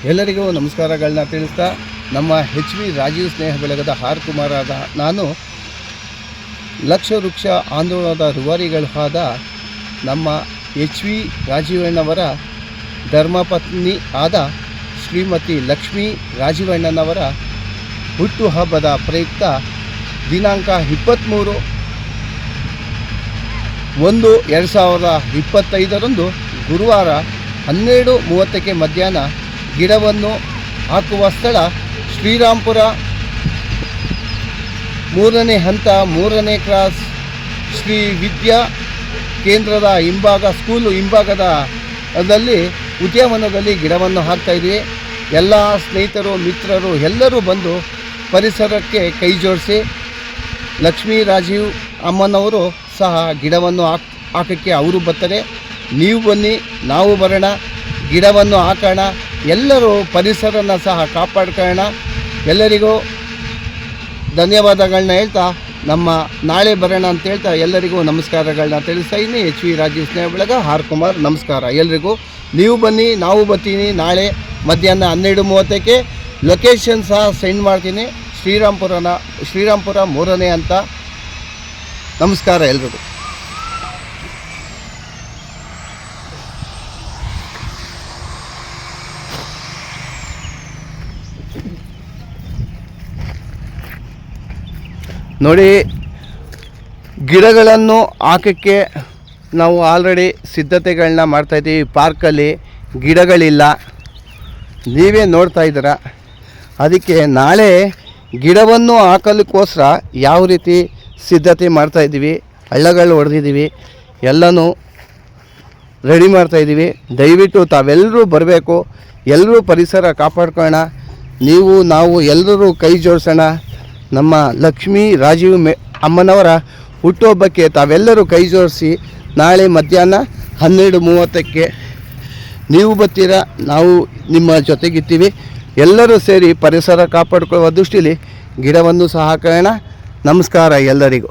ಎಲ್ಲರಿಗೂ ನಮಸ್ಕಾರಗಳನ್ನ ತಿಳಿಸ್ತಾ ನಮ್ಮ HV ರಾಜೀವ್ ಸ್ನೇಹ ಬೆಳಗದ ಆರ್ ಕುಮಾರಾದ ನಾನು ಲಕ್ಷ ವೃಕ್ಷ ಆಂದೋಲನದ ರೂವಾರಿಗಳಾದ ನಮ್ಮ HV ರಾಜೀವಣ್ಣವರ ಧರ್ಮಪತ್ನಿ ಆದ ಶ್ರೀಮತಿ ಲಕ್ಷ್ಮೀ ರಾಜೀವಣ್ಣನವರ ಹುಟ್ಟುಹಬ್ಬದ ಪ್ರಯುಕ್ತ ದಿನಾಂಕ 23/1/2025 ಗುರುವಾರ 12:30 ಮಧ್ಯಾಹ್ನ ಗಿಡವನ್ನು ಹಾಕುವ ಸ್ಥಳ ಶ್ರೀರಾಂಪುರ 3ನೇ ಹಂತ 3ನೇ ಕ್ರಾಸ್ ಶ್ರೀ ವಿದ್ಯಾ ಕೇಂದ್ರದ ಸ್ಕೂಲು ಹಿಂಭಾಗದಲ್ಲಿ ಉದ್ಯಾನವನದಲ್ಲಿ ಗಿಡವನ್ನು ಹಾಕ್ತಾಯಿದ್ವಿ. ಎಲ್ಲ ಸ್ನೇಹಿತರು ಮಿತ್ರರು ಎಲ್ಲರೂ ಬಂದು ಪರಿಸರಕ್ಕೆ ಕೈ ಜೋಡಿಸಿ ಲಕ್ಷ್ಮೀ ರಾಜೀವ್ ಅಮ್ಮನವರು ಸಹ ಗಿಡವನ್ನು ಹಾಕೋಕ್ಕೆ ಅವರು ಬರ್ತಾರೆ. ನೀವು ಬನ್ನಿ, ನಾವು ಬರೋಣ, ಗಿಡವನ್ನು ಹಾಕೋಣ, ಎಲ್ಲರೂ ಪರಿಸರನ ಸಹ ಕಾಪಾಡ್ಕೊಳ್ಳೋಣ. ಎಲ್ಲರಿಗೂ ಧನ್ಯವಾದಗಳನ್ನ ಹೇಳ್ತಾ ನಮ್ಮ ನಾಳೆ ಬರೋಣ ಅಂತ ಹೇಳ್ತಾ ಎಲ್ಲರಿಗೂ ನಮಸ್ಕಾರಗಳನ್ನ ತಿಳಿಸ್ತಾ ಇದ್ದೀನಿ. HV ರಾಜೀವ್ ಸ್ನೇಹ ಬೆಳಗ ಆರ್ ಕುಮಾರ್. ನಮಸ್ಕಾರ ಎಲ್ರಿಗೂ. ನೀವು ಬನ್ನಿ, ನಾವು ಬರ್ತೀನಿ. ನಾಳೆ ಮಧ್ಯಾಹ್ನ 12:30 ಲೊಕೇಶನ್ ಸಹ ಸೆಂಡ್ ಮಾಡ್ತೀನಿ. ಶ್ರೀರಾಂಪುರ 3ನೇ ಹಂತ. ನಮಸ್ಕಾರ ಎಲ್ರಿಗೂ. ನೋಡಿ, ಗಿಡಗಳನ್ನು ಹಾಕೋಕ್ಕೆ ನಾವು ಆಲ್ರೆಡಿ ಸಿದ್ಧತೆಗಳನ್ನ ಮಾಡ್ತಾಯಿದ್ದೀವಿ. ಪಾರ್ಕಲ್ಲಿ ಗಿಡಗಳಿಲ್ಲ, ನೀವೇ ನೋಡ್ತಾ ಇದ್ದೀರ. ಅದಕ್ಕೆ ನಾಳೆ ಗಿಡವನ್ನು ಹಾಕಲಿಕ್ಕೋಸ್ಕರ ಯಾವ ರೀತಿ ಸಿದ್ಧತೆ ಮಾಡ್ತಾಯಿದ್ದೀವಿ, ಹಳ್ಳಗಳು ಹೊಡೆದಿದ್ದೀವಿ, ಎಲ್ಲನೂ ರೆಡಿ ಮಾಡ್ತಾಯಿದ್ದೀವಿ. ದಯವಿಟ್ಟು ತಾವೆಲ್ಲರೂ ಬರಬೇಕು, ಎಲ್ಲರೂ ಪರಿಸರ ಕಾಪಾಡ್ಕೊಳ್ಳೋಣ. ನೀವು ನಾವು ಎಲ್ಲರೂ ಕೈ ಜೋಡಿಸೋಣ. ನಮ್ಮ ಲಕ್ಷ್ಮೀ ರಾಜೀವ್ ಅಮ್ಮನವರ ಹುಟ್ಟುಹಬ್ಬಕ್ಕೆ ತಾವೆಲ್ಲರೂ ಕೈ ಜೋಡಿಸಿ ನಾಳೆ ಮಧ್ಯಾಹ್ನ 12:30 ನೀವು ಬರ್ತೀರಾ, ನಾವು ನಿಮ್ಮ ಜೊತೆಗಿರ್ತೀವಿ. ಎಲ್ಲರೂ ಸೇರಿ ಪರಿಸರ ಕಾಪಾಡ್ಕೊಳ್ಳುವ ದೃಷ್ಟಿಯಲ್ಲಿ ಗಿಡವನ್ನು ಸಹ ಹಾಕೋಣ. ನಮಸ್ಕಾರ ಎಲ್ಲರಿಗೂ.